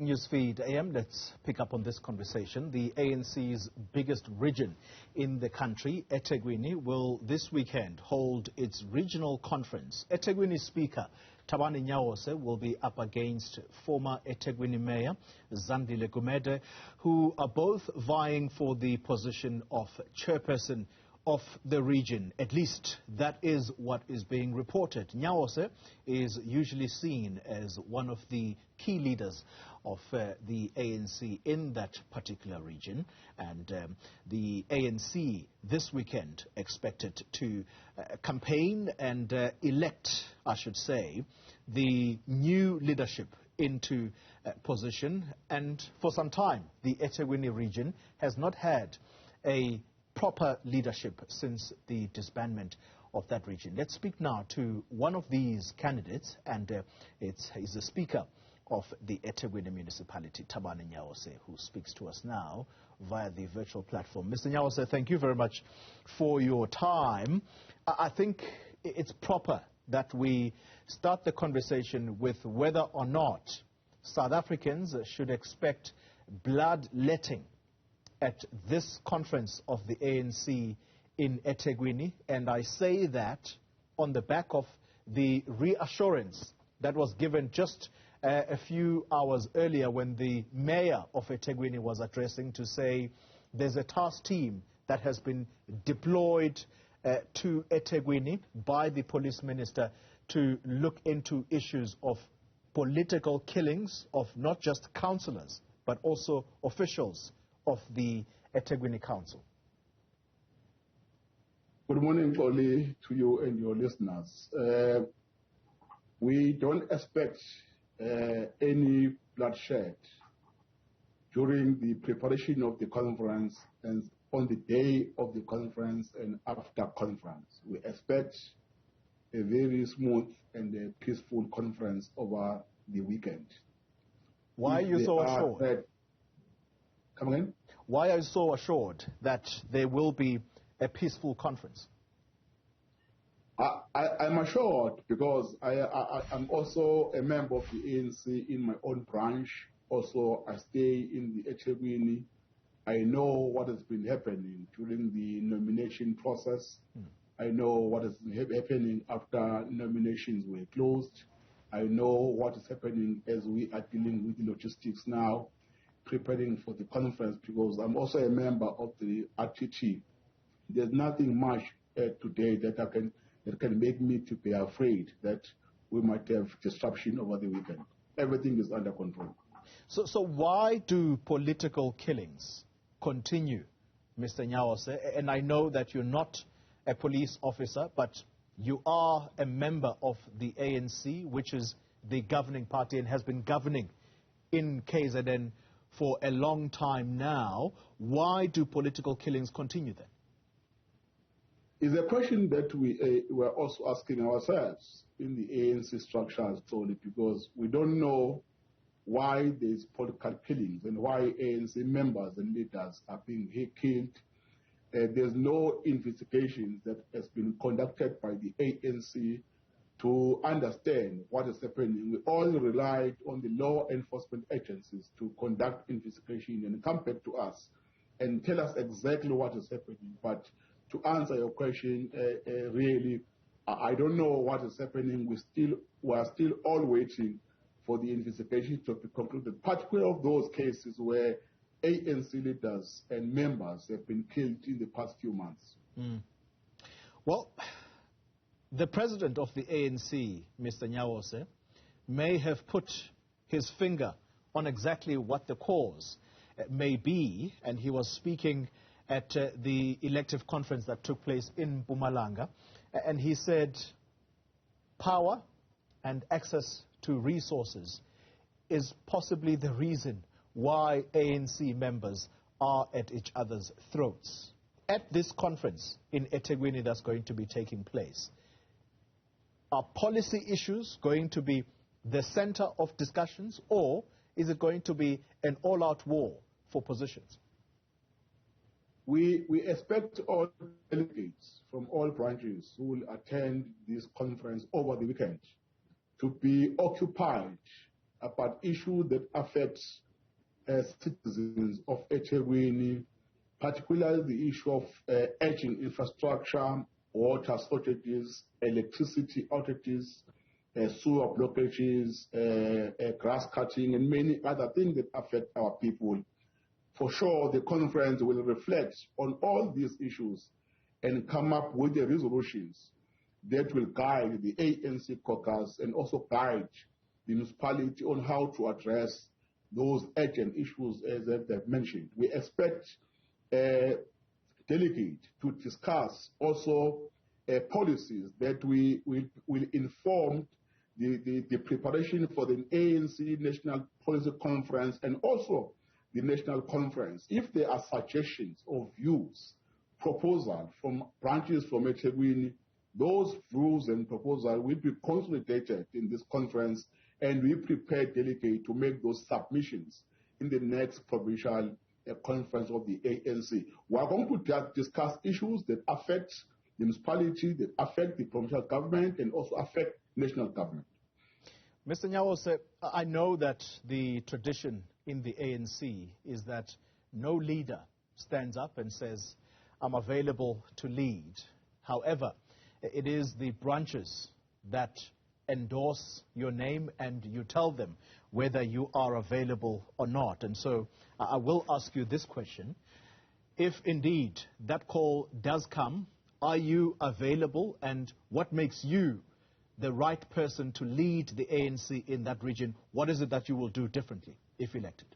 Newsfeed AM, let's pick up on this conversation. The ANC's biggest region in the country, Ethekwini, will this weekend hold its regional conference. Ethekwini Speaker Thabani Nyawose will be up against former Ethekwini Mayor Zandile Gumede, who are both vying for the position of chairperson of the region. At least that is what is being reported. Nyawose is usually seen as one of the key leaders of the ANC in that particular region, and the ANC this weekend expected to campaign and elect, I should say, the new leadership into position. And for some time the Ethekwini region has not had a proper leadership since the disbandment of that region. Let's speak now to one of these candidates, and he's the Speaker of the Ethekwini municipality, Thabani Nyawose, who speaks to us now via the virtual platform. Mr. Nyawose, thank you very much for your time. I think it's proper that we start the conversation with whether or not South Africans should expect bloodletting at this conference of the ANC in Ethekwini, and I say that on the back of the reassurance that was given just a few hours earlier when the mayor of Ethekwini was addressing to say there's a task team that has been deployed to Ethekwini by the police minister to look into issues of political killings of not just councillors but also officials of the Ethekwini Council. Good morning, Oli, to you and your listeners. We don't expect any bloodshed during the preparation of the conference and on the day of the conference and after conference. We expect a very smooth and a peaceful conference over the weekend. Why are you so assured? Come again? Why are you so assured that there will be a peaceful conference? I'm assured because I'm also a member of the ANC in my own branch. Also, I stay in the Ethekwini. I know what has been happening during the nomination process. I know what is happening after nominations were closed. I know what is happening as we are dealing with the logistics now, preparing for the conference, because I'm also a member of the RTT. There's nothing much today that can make me to be afraid that we might have disruption over the weekend. Everything is under control. So why do political killings continue, Mr. Nyawose? And I know that you're not a police officer, but you are a member of the ANC, which is the governing party and has been governing in KZN for a long time now. Why do political killings continue then? It's a question that we were also asking ourselves in the ANC structure, solely because we don't know why there's political killings and why ANC members and leaders are being killed. There's no investigation that has been conducted by the ANC to understand what is happening. We all relied on the law enforcement agencies to conduct investigation and come back to us and tell us exactly what is happening. But to answer your question, really, I don't know what is happening. We are still all waiting for the investigation to be concluded, particularly of those cases where ANC leaders and members have been killed in the past few months. Well, the president of the ANC, Mr. Nyawose, may have put his finger on exactly what the cause may be, and he was speaking at the elective conference that took place in Mpumalanga, and he said power and access to resources is possibly the reason why ANC members are at each other's throats. At this conference in Ethekwini that's going to be taking place, are policy issues going to be the center of discussions, or is it going to be an all-out war for positions? We expect all delegates from all branches who will attend this conference over the weekend to be occupied about issues that affect citizens of Ethekwini, particularly the issue of aging infrastructure, water shortages, electricity outages, sewer blockages, grass cutting, and many other things that affect our people. For sure, the conference will reflect on all these issues and come up with the resolutions that will guide the ANC caucus and also guide the municipality on how to address those urgent issues as I've mentioned. We expect delegates to discuss also policies that will inform the preparation for the ANC National Policy Conference and also the National Conference. If there are suggestions or views, proposals from branches from Ethekwini, those views and proposals will be consolidated in this conference, and we prepare delegates to make those submissions in the next provincial conference of the ANC. We are going to discuss issues that affect the municipality, that affect the provincial government, and also affect national government. Mr. Nyawose, I know that the tradition in the ANC is that no leader stands up and says, I'm available to lead. However, it is the branches that endorse your name and you tell them whether you are available or not. And so I will ask you this question. If indeed that call does come, are you available, and what makes you the right person to lead the ANC in that region? What is it that you will do differently if elected?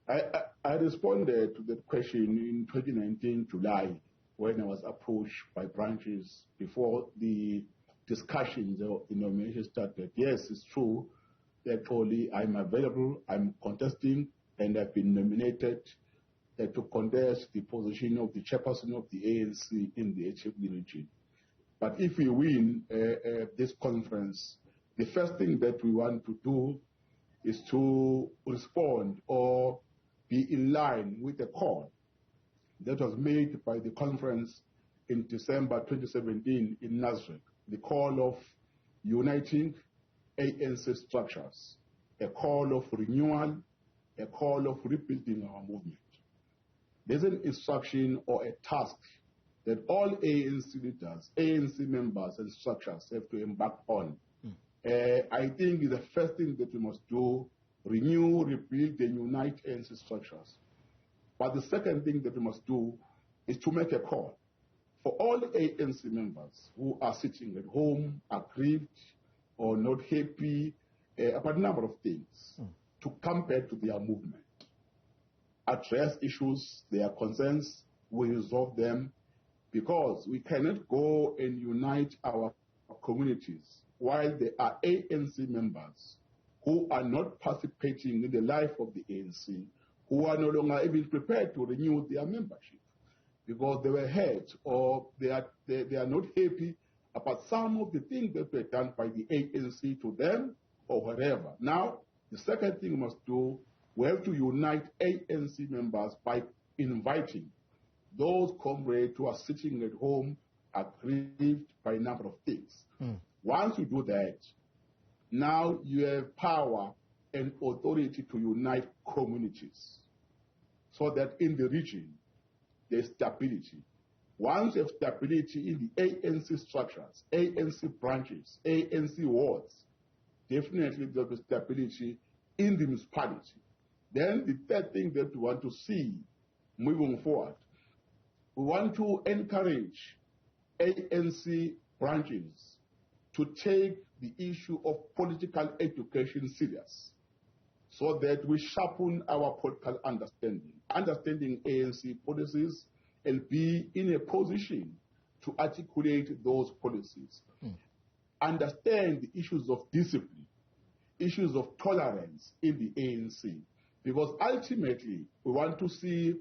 I responded to that question in 2019 July when I was approached by branches before the discussions of the nomination started. Yes, it's true that only I'm available, I'm contesting, and I've been nominated to contest the position of the chairperson of the ANC in the Ethekwini region. But if we win this conference, the first thing that we want to do is to respond or be in line with the call that was made by the conference in December 2017 in Newzroom, the call of uniting ANC structures, a call of renewal, a call of rebuilding our movement. There's an instruction or a task that all ANC leaders, ANC members and structures have to embark on. I think the first thing that we must do, renew, rebuild, and unite ANC structures. But the second thing that we must do is to make a call for all ANC members who are sitting at home, aggrieved or not happy about a number of things, to come back to their movement, address issues, their concerns, we resolve them, because we cannot go and unite our communities while there are ANC members who are not participating in the life of the ANC, who are no longer even prepared to renew their membership because they were hurt or they are not happy about some of the things that were done by the ANC to them or wherever. Now, the second thing we must do, we have to unite ANC members by inviting those comrades who are sitting at home aggrieved by a number of things. Once you do that, now you have power and authority to unite communities so that in the region there's stability. Once you have stability in the ANC structures, ANC branches, ANC wards, definitely there'll be stability in the municipality. Then the third thing that we want to see moving forward, we want to encourage ANC branches to take the issue of political education serious so that we sharpen our political understanding ANC policies, and be in a position to articulate those policies. Understand the issues of discipline, issues of tolerance in the ANC, because ultimately we want to see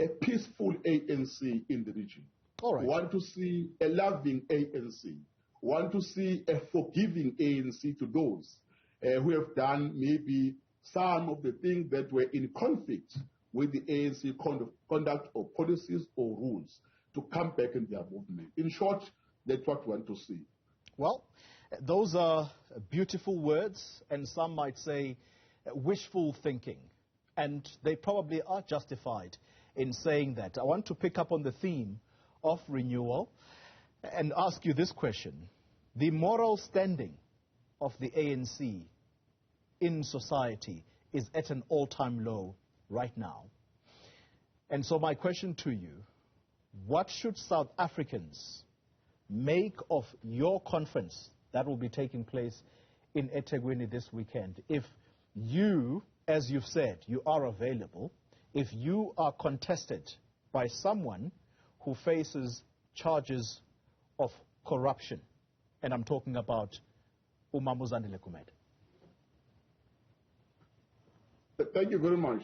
a peaceful ANC in the region. All right. We want to see a loving ANC. We want to see a forgiving ANC to those who have done maybe some of the things that were in conflict with the ANC conduct or policies or rules, to come back in their movement. In short, that's what we want to see. Well, Those are beautiful words, and some might say wishful thinking. And they probably are justified in saying that. I want to pick up on the theme of renewal and ask you this question. The moral standing of the ANC in society is at an all-time low right now. And so my question to you, what should South Africans make of your conference that will be taking place in Ethekwini this weekend? If you, as you've said, you are available, if you are contested by someone who faces charges of corruption, and I'm talking about Zandile Gumede. Thank you very much.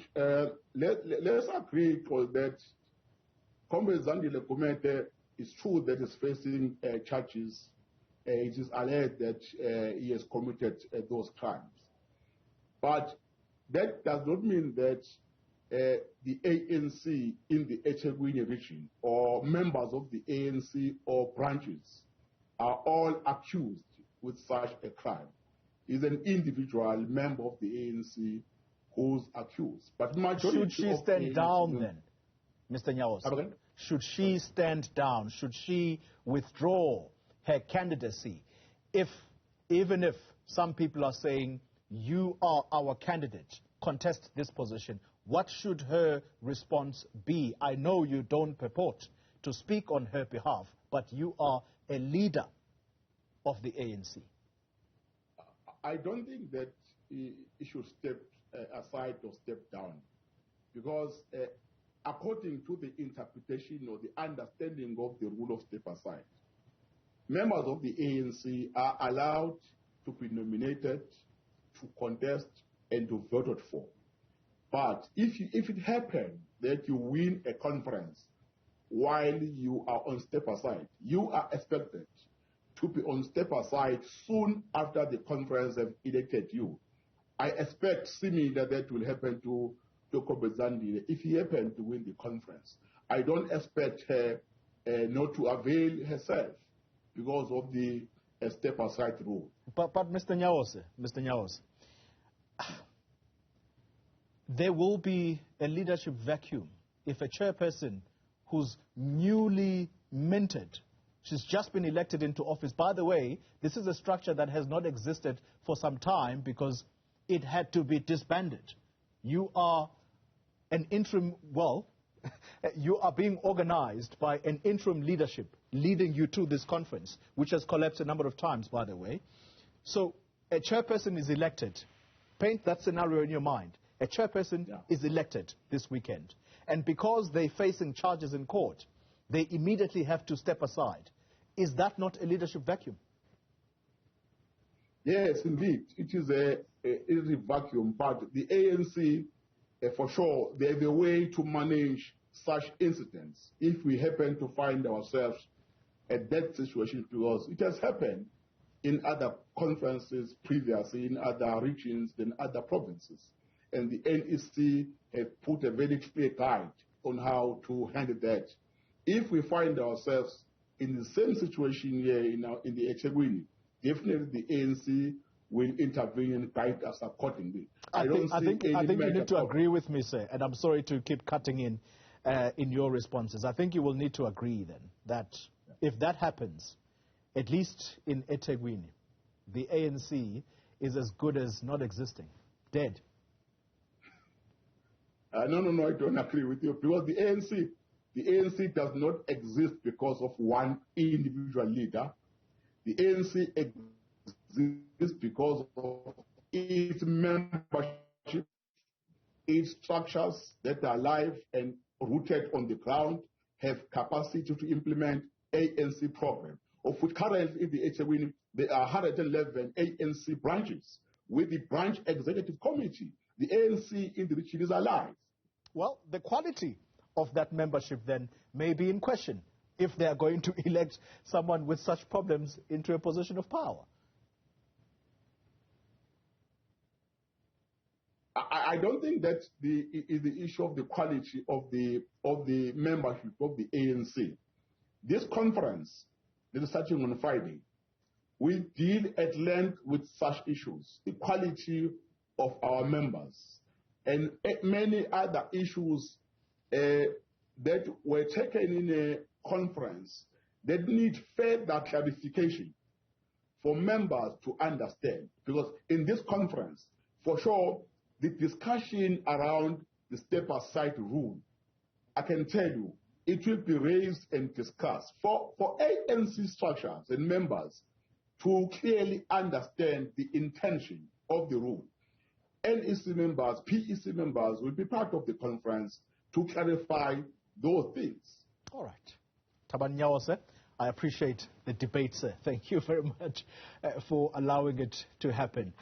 Let's agree that Comrade Zandile Gumede is true that he's facing charges. It is alleged that he has committed those crimes. But that does not mean that the ANC in the Ethekwini region or members of the ANC or branches are all accused with such a crime. He's an individual member of the ANC who's accused. But should she stand down then, Mr. Nyawose? Should she stand down? Should she withdraw her candidacy even if some people are saying, you are our candidate, contest this position? What should her response be? I know you don't purport to speak on her behalf, but you are a leader of the ANC. I don't think that he should step aside or step down, because according to the interpretation or the understanding of the rule of step aside, members of the ANC are allowed to be nominated, to contest, and to vote for. But if it happens that you win a conference while you are on step aside, you are expected to be on step aside soon after the conference have elected you. I expect similar that will happen to Comrade Zandile if he happens to win the conference. I don't expect her not to avail herself because of the step aside rule. But Mr. Nyawose, there will be a leadership vacuum if a chairperson who's newly minted, she's just been elected into office. By the way, this is a structure that has not existed for some time because it had to be disbanded. You are an interim, you are being organized by an interim leadership leading you to this conference, which has collapsed a number of times, by the way. So a chairperson is elected. Paint that scenario in your mind. A chairperson is elected this weekend. And because they're facing charges in court, they immediately have to step aside. Is that not a leadership vacuum? Yes, indeed. It is a vacuum. But the ANC, for sure, they have a way to manage such incidents if we happen to find ourselves at that situation, because it has happened in other conferences previously, in other regions, in other provinces. And the NEC have put a very clear guide on how to handle that. If we find ourselves in the same situation here in the Ethekwini, definitely the ANC will intervene and guide us accordingly. I think you need to agree with me, sir, and I'm sorry to keep cutting in your responses. I think you will need to agree then that if that happens, at least in Ethekwini, the ANC is as good as not existing, dead. No, I don't agree with you, because the ANC does not exist because of one individual leader. The ANC exists because of its membership, its structures that are alive and rooted on the ground, have capacity to implement ANC program, of which currently in the Ethekwini there are 111 ANC branches with the branch executive committee. The ANC in the region is alive. Well, the quality of that membership then may be in question if they are going to elect someone with such problems into a position of power. I don't think that is the issue of the quality of the membership of the ANC. This conference that is starting on Friday we deal at length with such issues, the quality of our members, and many other issues that were taken in a conference that need further clarification for members to understand. Because in this conference, for sure, the discussion around the step-aside rule, I can tell you, it will be raised and discussed for ANC structures and members to clearly understand the intention of the rule. NEC members, PEC members will be part of the conference to clarify those things. All right. Thabani Nyawose, I appreciate the debate, sir. Thank you very much for allowing it to happen.